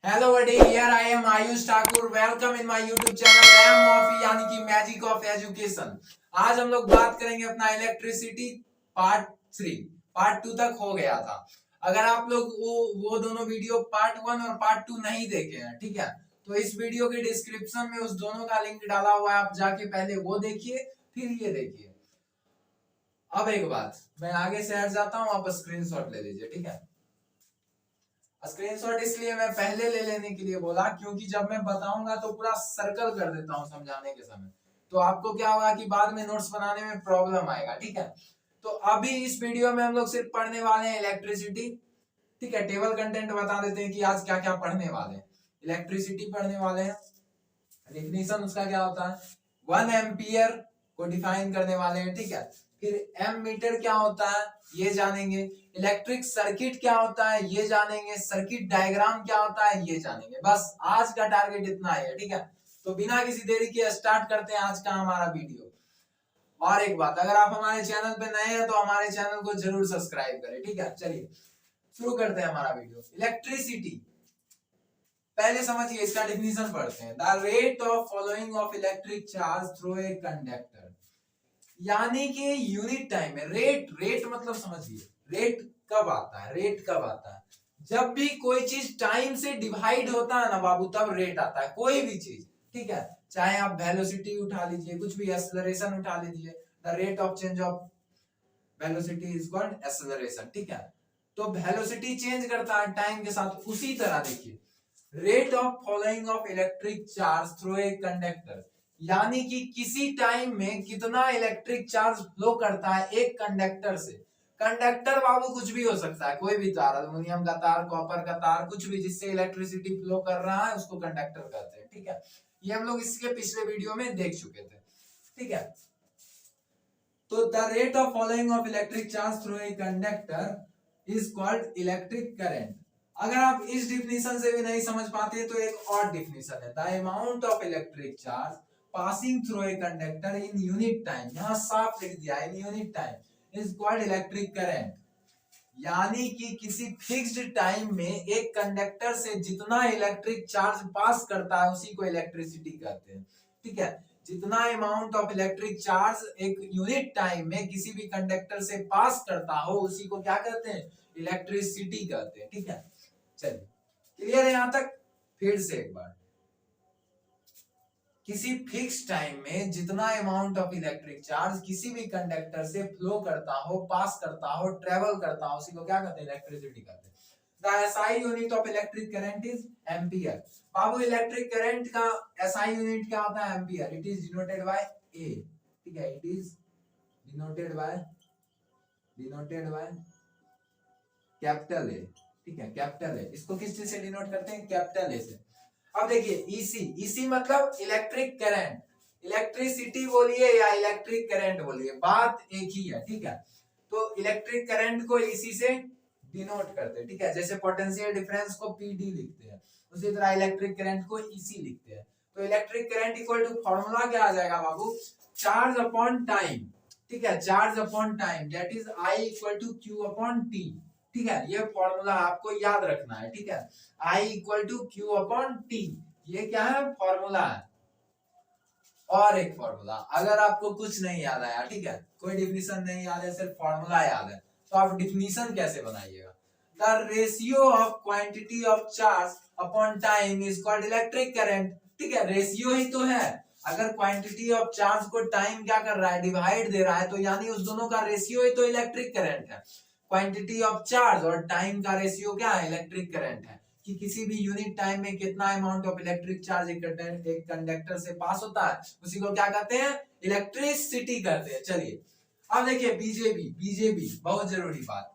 Hello buddy, here I am Ayush Thakur. Welcome in my YouTube channel ram of यानी कि magic of education. आज हम लोग बात करेंगे अपना इलेक्ट्रिसिटी पार्ट 3। पार्ट 2 तक हो गया था। अगर आप लोग वो दोनों वीडियो पार्ट 1 और पार्ट 2 नहीं देखे हैं, ठीक है, तो इस वीडियो के डिस्क्रिप्शन में उस दोनों का लिंक डाला हुआ है, आप जाके पहले वो देखिए फिर ये देखिए। अब एक बात, मैं आगे से हट जाता हूं, आप स्क्रीनशॉट ले लीजिए, ठीक है। स्क्रीनशॉट इसलिए मैं पहले ले लेने के लिए बोला क्योंकि जब मैं बताऊंगा तो पूरा सर्कल कर देता हूं समझाने के समय, तो आपको क्या होगा कि बाद में नोट्स बनाने में प्रॉब्लम आएगा, ठीक है। तो अभी इस वीडियो में हम लोग सिर्फ पढ़ने वाले हैं इलेक्ट्रिसिटी, ठीक है। टेबल कंटेंट बता देते हैं कि आज क्या क्या पढ़ने वाले हैं। इलेक्ट्रिसिटी पढ़ने वाले हैं, डेफिनेशन उसका क्या होता है, 1 एम्पियर को डिफाइन करने वाले हैं, ठीक है। फिर एम मीटर क्या होता है ये जानेंगे, इलेक्ट्रिक सर्किट क्या होता है ये जानेंगे, सर्किट डायग्राम क्या होता है ये जानेंगे। बस आज का टारगेट इतना है, ठीक है। तो बिना किसी देरी के स्टार्ट करते हैं आज का हमारा वीडियो। और एक बात, अगर आप हमारे चैनल पे नए हैं तो हमारे चैनल को जरूर सब्सक्राइब करें, ठीक है। चलिए शुरू करते हैं हमारा वीडियो। इलेक्ट्रिसिटी पहले समझिए, इसका डेफिनेशन पढ़ते हैं। The rate of following of electric charge through a conductor, यानी कि यूनिट टाइम में रेट मतलब समझिए, रेट कब आता है, रेट कब आता है, जब भी कोई चीज टाइम से डिवाइड होता है ना बाबू, तब रेट आता है कोई भी चीज, ठीक है। चाहे आप वेलोसिटी उठा लीजिए, कुछ भी एक्सेलरेशन उठा लीजिए, the rate of change of velocity is called acceleration, ठीक है। तो वेलोसिटी चेंज करता है टाइम के साथ, उसी तरह देखिए rate of following of electric charge through a conductor, यानी कि किसी टाइम में कितना इलेक्ट्रिक चार्ज फ्लो करता है एक कंडक्टर से। कंडक्टर बाबू कुछ भी हो सकता है, कोई भी तार, एल्युमिनियम का तार, कॉपर का तार, कुछ भी जिससे इलेक्ट्रिसिटी फ्लो कर रहा है उसको कंडक्टर कहते हैं, ठीक है। ये हम लोग इसके पिछले वीडियो में देख चुके थे, ठीक है। तो the rate of following of electric charge through a conductor is called electric current. अगर आप इस डिफिनेशन से भी नहीं समझ पाते तो एक और डिफिनेशन है, the amount of electric charge passing through a conductor in unit time, यहां साफ लिख दिया in unit time, is called electric current. यानी कि किसी फिक्स्ड टाइम में एक कंडक्टर से जितना इलेक्ट्रिक चार्ज पास करता है उसी को इलेक्ट्रिसिटी कहते हैं, ठीक है। जितना अमाउंट ऑफ इलेक्ट्रिक चार्ज एक यूनिट टाइम में किसी भी कंडक्टर से पास करता हो उसी को क्या कहते हैं, इलेक्ट्रिसिटी कहते हैं, ठीक है। चलिए क्लियर है यहां तक। फिर से एक बार, किसी फिक्स टाइम में जितना अमाउंट ऑफ इलेक्ट्रिक चार्ज किसी भी कंडक्टर से फ्लो करता हो, पास करता हो, ट्रेवल करता हो, उसी को क्या कहते हैं, इलेक्ट्रिसिटी कहते हैं। The SI unit of electric current is ampere. बाबू इलेक्ट्रिक करंट का एसआई यूनिट क्या होता है, ampere. It is denoted by A, ठीक है। It is denoted by capital A, ठीक है, कैपिटल ए। इसको किस चीज से डिनोट करते हैं, कैपिटल ए से। अब देखिए ईसी मतलब इलेक्ट्रिक करंट, इलेक्ट्रिसिटी बोलिए या इलेक्ट्रिक करंट बोलिए, बात एक ही है, ठीक है। तो इलेक्ट्रिक करंट को ईसी से डिनोट करते हैं, ठीक है। जैसे पोटेंशियल डिफरेंस को पीडी लिखते हैं, उसी तरह इलेक्ट्रिक करंट को ईसी लिखते हैं। तो electric current equal to formula क्या आ जाएगा बाबू, चार्ज अपॉन टाइम, ठीक है। Charge upon time that is I equal to Q upon T, ठीक है। ये फॉर्मूला आपको याद रखना है, ठीक है। I equal to Q upon T, ये क्या है, फॉर्मूला है। और एक फॉर्मूला, अगर आपको कुछ नहीं याद आया, ठीक है, कोई डिफिनीशन नहीं याद है, सिर्फ फॉर्मूला याद है, तो आप डिफिनीशन कैसे बनाइएगा, the ratio of quantity of charge upon time is called electric current, ठीक है। रेशियो ही तो है, अगर क्वांटिटी ऑफ चार्ज को टाइम क्या कर रहा है, डिवाइड दे रहा है, तो यानी उस दोनों का रेशियो ही तो इलेक्ट्रिक करंट है। क्वांटिटी ऑफ चार्ज और टाइम का रेशियो क्या है, इलेक्ट्रिक करंट है। कि किसी भी यूनिट टाइम में कितना अमाउंट ऑफ इलेक्ट्रिक चार्ज एक कंडक्टर से पास होता है उसी को क्या कहते हैं, इलेक्ट्रिसिटी कहते हैं। चलिए अब देखिए बीजेबी बहुत जरूरी बात,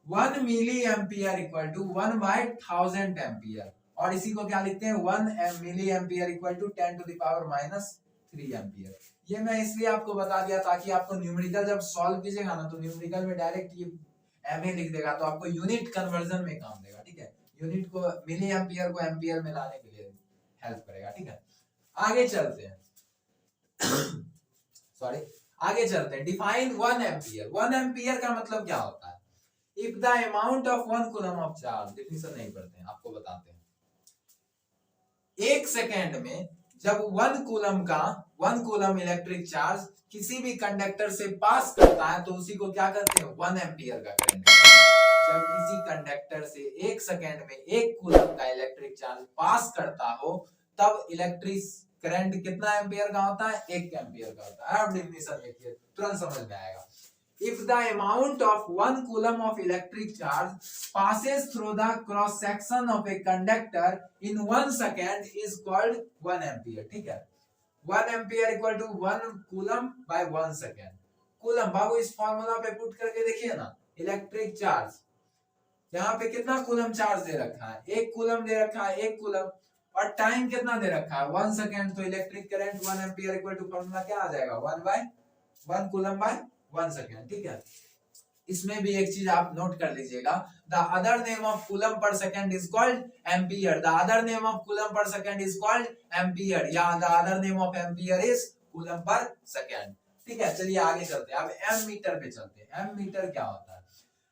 1 milli ampere equal to 1/1000 ampere, और इसी को क्या लिखते हैं, 1 milli ampere equal to 10⁻³ ampere. ये मैं इसलिए आपको बता दिया ताकि आपको न्यूमेरिकल जब सॉल्व कीजिएगा ना तो न्यूमेरिकल में डायरेक्ट ये एमए लिख देगा, तो आपको यूनिट कन्वर्जन में काम देगा, ठीक है। यूनिट को मिली एम्पियर को एम्पियर में लाने के लिए हेल्प करेगा, ठीक है। आगे चलते हैं सॉरी आगे चलते हैं। Define 1 ampere. 1 एम्पियर का मतलब क्या होता है, if the amount of 1 coulomb of charge, definition नहीं पढ़ते हैं, आपको बताते हैं। 1 सेकेंड में जब 1 कूलम इलेक्ट्रिक चार्ज किसी भी कंडक्टर से पास करता है तो उसी को क्या कहते हैं 1 एम्पियर का करंट। जब किसी कंडक्टर से 1 सेकेंड में 1 कूलम का इलेक्ट्रिक चार्ज पास करता हो तब इलेक्ट्रिक करंट कितना एम्पियर का होता है 1 एम्पियर का होता है। अब डेफिनेशन देखिए तुरंत समझ में आएगा। If the amount of 1 coulomb of electric charge passes through the cross section of a conductor in 1 second is called 1 ampere। ठीक है, 1 ampere equal to 1 coulomb by 1 second। Coulomb बाबू इस फॉर्मूला पे पुट करके देखिए ना, इलेक्ट्रिक चार्ज यहाँ पे कितना कूलम चार्ज दे रखा है 1 कूलम दे रखा है 1 कूलम, और टाइम कितना दे रखा है 1 सेकेंड। तो electric current 1 ampere equal to formula क्या आ जाएगा 1 कूलम बाय 1 सेकेंड। ठीक है, इसमें भी एक चीज आप नोट कर लीजिएगा, the other name of coulomb per second is called ampere. The other name of coulomb per second is called ampere, या the other name of ampere is coulomb per second. ठीक है, चलिए आगे चलते हैं। अब एम मीटर पे चलते हैं। एम मीटर क्या होता है?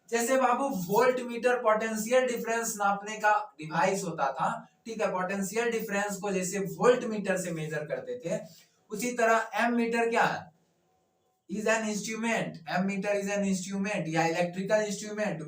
जैसे बाबू वोल्ट मीटर पोटेंशियल डिफरेंस नापने का डिवाइस होता था। ठीक है, पोटेंशियल डिफरेंस को जैसे वोल्ट मीटर से मेजर करते थे, उसी तरह एम मीटर क्या है? is an instrument। ammeter is an instrument या electrical instrument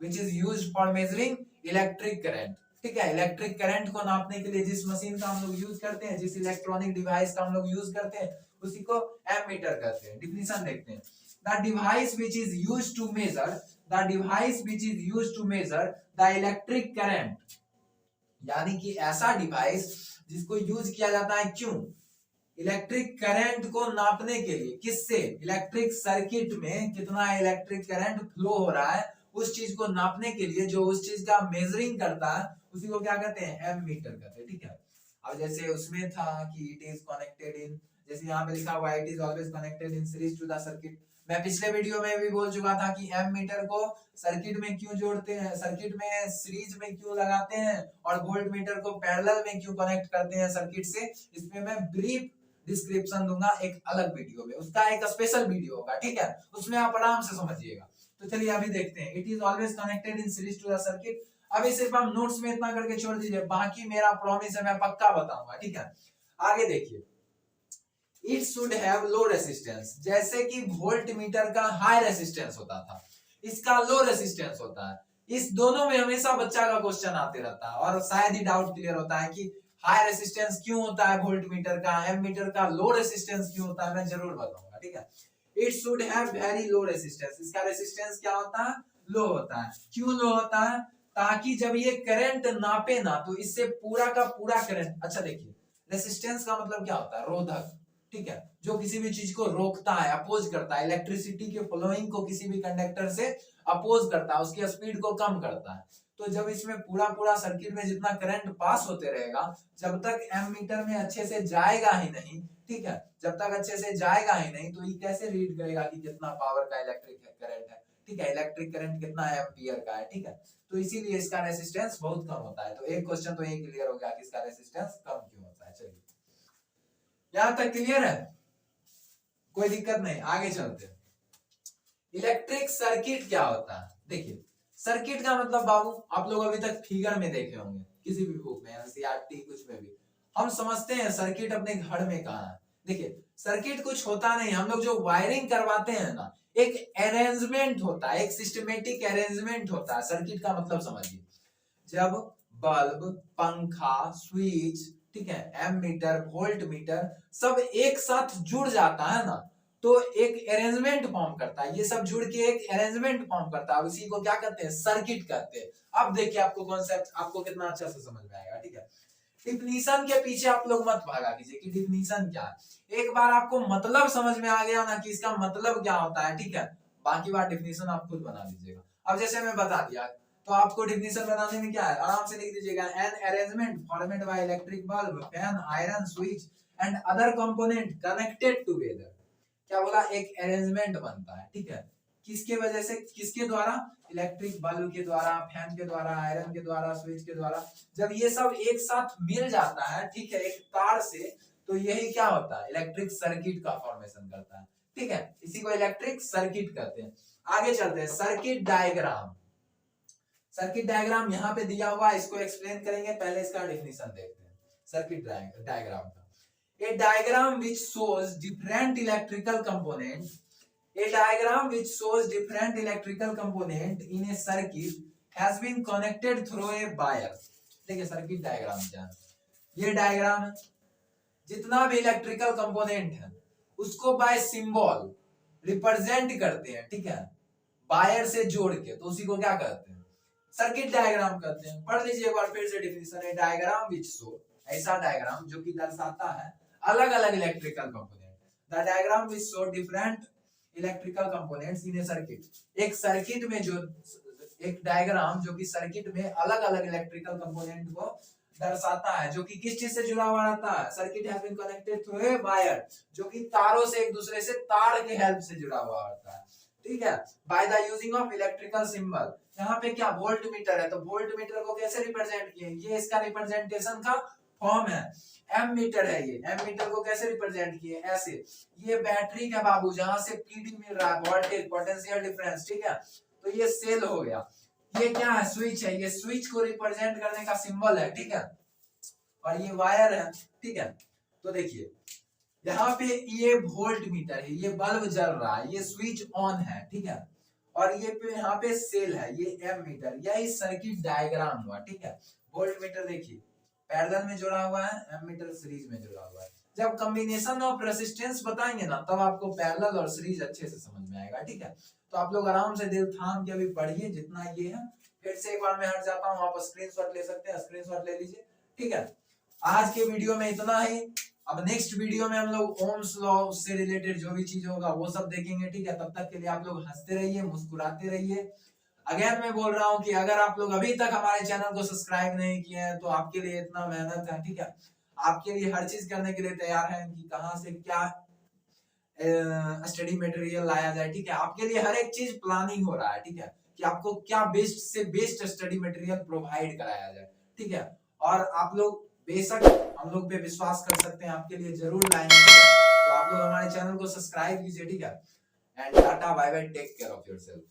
which is used for measuring electric current। ठीक है, इलेक्ट्रिक करंट को नापने के लिए जिस मशीन का हम लोग यूज करते हैं, जिस इलेक्ट्रॉनिक डिवाइस का हम लोग यूज करते हैं, उसी को एमीटर कहते हैं। डिफिनीशन देखते हैं। The device which is used to measure the device which is used to measure the electric current, यानी कि ऐसा डिवाइस जिसको यूज किया जाता है क्यों? इलेक्ट्रिक करंट को नापने के लिए। किससे? इलेक्ट्रिक सर्किट में कितना इलेक्ट्रिक करंट फ्लो हो रहा है उस चीज को नापने के लिए, जो उस चीज का मेजरिंग करता है उसी को क्या कहते हैं? एम मीटर कहते हैं। ठीक है, अब जैसे उसमें था कि इट इज कनेक्टेड इन, जैसे यहाँ पे लिखा हुआ है it is always connected in series to the circuit. मैं पिछले वीडियो में भी बोल चुका था कि एम मीटर को सर्किट में क्यों जोड़ते हैं, सर्किट में सीरीज में क्यों लगाते हैं, और वोल्ट मीटर को पैरेलल में क्यों कनेक्ट करते हैं सर्किट से। इसमें मैं ब्रीफ डिस्क्रिप्शन दूंगा एक अलग वीडियो में, उसका एक स्पेशल वीडियो होगा। ठीक है, उसमें आप आराम से समझिएगा। तो चलिए अभी देखते हैं। It is always connected in series to the circuit. अभी सिर्फ आप नोट्स में इतना करके छोड़ दीजिए, बाकी मेरा प्रॉमिस है मैं पक्का बताऊंगा। ठीक है, आगे देखिए। It should have low resistance. जैसे कि वोल्ट मीटर का हाई रेसिस्टेंस होता था, इसका लो रेसिस्टेंस होता है। इस दोनों में हमेशा बच्चा का क्वेश्चन आते रहता है और शायद ही डाउट क्लियर होता है कि हाई रेसिस्टेंस क्यों होता है वोल्ट मीटर का, एम मीटर का लो रेसिस्टेंस क्यों होता है, मैं जरूर बताऊंगा। ठीक है, it should have very low resistance. इसका रेसिस्टेंस क्या होता है? लो होता है। क्यों लो होता है? ताकि जब ये करंट नापे ना तो इससे पूरा का पूरा करंट। अच्छा देखिए, रेसिस्टेंस का मतलब क्या होता है? रोधक। ठीक है, जो किसी भी चीज को रोकता है, अपोज करता है, इलेक्ट्रिसिटी के फ्लोइंग को किसी भी कंडक्टर से अपोज करता है, उसकी स्पीड को कम करता है। तो जब इसमें पूरा सर्किट में जितना करंट पास होते रहेगा, जब तक एम मीटर में अच्छे से जाएगा ही नहीं, ठीक है, जब तक अच्छे से जाएगा ही नहीं तो ये कैसे रीड करेगा कि कितना पावर का इलेक्ट्रिक करंट है। ठीक है, इलेक्ट्रिक करंट कितना एम्पियर का है। ठीक है, तो इसीलिए इसका रेसिस्टेंस बहुत कम होता है। तो एक क्वेश्चन तो ये क्लियर हो गया कि इसका रेसिस्टेंस कम क्यों होता है। चलिए यहां तक क्लियर है, कोई दिक्कत नहीं, आगे चलते हैं। इलेक्ट्रिक सर्किट क्या होता है? देखिए, सर्किट का मतलब बाबू आप लोग अभी तक फिगर में देखे होंगे, किसी भी बुक में, एनसीईआरटी कुछ में भी हम समझते हैं सर्किट अपने घर में कहाँ है। देखिए, सर्किट कुछ होता नहीं, हम लोग जो वायरिंग करवाते हैं ना, एक अरेंजमेंट होता है, एक सिस्टमेटिक अरेंजमेंट होता है। सर्किट का मतलब समझिए, जब बल्ब, पंखा, स्विच, ठीक है, एम मीटर, वोल्ट मीटर सब एक साथ जुड़ जाता है ना, तो एक अरेंजमेंट फॉर्म करता है। ये सब जुड़ के एक अरेंजमेंट फॉर्म करता है, उसी को क्या कहते हैं? सर्किट कहते हैं। अब देखिए आपको कॉन्सेप्ट आपको कितना अच्छा से समझ में आएगा। ठीक है, डिफिनीशन के पीछे आप लोग मत भागा कीजिए कि डिफिनीशन क्या है। एक बार आपको मतलब समझ में आ गया ना कि इसका मतलब क्या होता है, ठीक है, बाकी बार डिफिनीशन आप खुद बना लीजिएगा। अब जैसे मैं बता दिया तो आपको डिफिनीशन बनाने में क्या है, आराम से लिख दीजिएगा, an arrangement formed by electric bulb, fan, iron, switch and other component connected together. क्या बोला? एक अरेंजमेंट बनता है। ठीक है, किसके वजह से, किसके द्वारा? इलेक्ट्रिक बल्ब के द्वारा, फैन के द्वारा, आयरन के द्वारा, स्विच के द्वारा। जब ये सब एक साथ मिल जाता है, ठीक है, एक तार से, तो यही क्या होता है? इलेक्ट्रिक सर्किट का फॉर्मेशन करता है। ठीक है, इसी को इलेक्ट्रिक सर्किट कहते हैं। आगे चलते हैं, सर्किट डायग्राम। सर्किट डायग्राम यहाँ पे दिया हुआ है, इसको एक्सप्लेन करेंगे, पहले इसका डेफिनेशन देखते हैं। सर्किट डायग्राम का। A diagram which shows different electrical component, a diagram which shows different electrical component in a circuit has been connected through a wire। देखिए सर्किट डायग्राम क्या है, ये डायग्राम है, जितना भी इलेक्ट्रिकल कंपोनेंट है उसको बाय सिंबल रिप्रेजेंट करते हैं, ठीक है, वायर से जोड़ के, तो उसी को क्या कहते हैं, सर्किट डायग्राम कहते हैं। पढ़ लीजिए एक बार फिर से डिफिनेशन है, डायग्राम विच शो, ऐसा डायग्राम जो कि दर्शाता है अलग अलग electrical component, the diagram which show different electrical components in A circuit. एक सर्किट में जो एक डायग्राम जो कि सर्किट में अलग अलग इलेक्ट्रिकल कंपोनेंट को दर्शाता है, जो कि किस चीज से जुड़ा हुआ रहता है, circuit has been connected through a wire, जो कि तारों से एक दूसरे से तार के हेल्प से जुड़ा हुआ होता है, ठीक है, by the using of electrical symbol. यहाँ पे क्या वोल्ट मीटर है, तो वोल्ट मीटर को कैसे रिप्रेजेंट किए, ये इसका रिप्रेजेंटेशन का फॉर्म है। एम मीटर है, ये एम मीटर को कैसे रिप्रेजेंट किए, ऐसे। ये बैटरी का बाबू जहां से पीडी मिल रहा है, वोल्टेज पोटेंशियल डिफरेंस, ठीक है, तो ये सेल हो गया। ये क्या है, स्विच है, ये स्विच को रिप्रेजेंट करने का सिंबल है, ठीक है, और ये वायर है, ठीक है। तो देखिए यहाँ पे ये वोल्ट मीटर है, ये बल्ब जल रहा है, ये स्विच ऑन है, ठीक है, और ये पे यहाँ पे सेल है, ये एम मीटर, यही सर्किट डायग्राम हुआ, ठीक है। वोल्ट मीटर देखिए पैरेलल में जुड़ा हुआ है, एम मीटर सीरीज में जुड़ा हुआ है। जब कॉम्बिनेशन ऑफ रेजिस्टेंस बताएंगे ना, तब आपको पैरेलल और सीरीज अच्छे से समझ में आएगा, ठीक है। तो आप लोग आराम से दिल थाम के अभी पढ़िए जितना ये है। फिर से एक बार मैं हट जाता हूँ, आप स्क्रीनशॉट ले सकते हैं, स्क्रीनशॉट ले लीजिए, ठीक है। आज के वीडियो में इतना ही। अब नेक्स्ट वीडियो में हम लोग ओम्स लॉ से रिलेटेड जो भी चीज होगा वो सब देखेंगे, ठीक है। तब तक के लिए आप लोग हंसते रहिए, मुस्कुराते रहिए। अगेन मैं बोल रहा हूँ कि अगर आप लोग अभी तक हमारे चैनल को सब्सक्राइब नहीं किए हैं तो आपके लिए इतना मेहनत है, ठीक है, आपके लिए हर चीज करने के लिए तैयार है कि कहाँ से क्या स्टडी मटेरियल लाया जाए, ठीक है। आपके लिए हर एक चीज प्लानिंग हो रहा है, ठीक है, कि आपको क्या बेस्ट से बेस्ट स्टडी मटेरियल प्रोवाइड कराया जाए, ठीक है। और आप लोग बेशक हम लोग पे विश्वास कर सकते हैं, आपके लिए जरूर लाएंगे, ठीक है। तो आप लोग हमारे चैनल को सब्सक्राइब कीजिए, ठीक है। And tata bye bye, take care of yourself.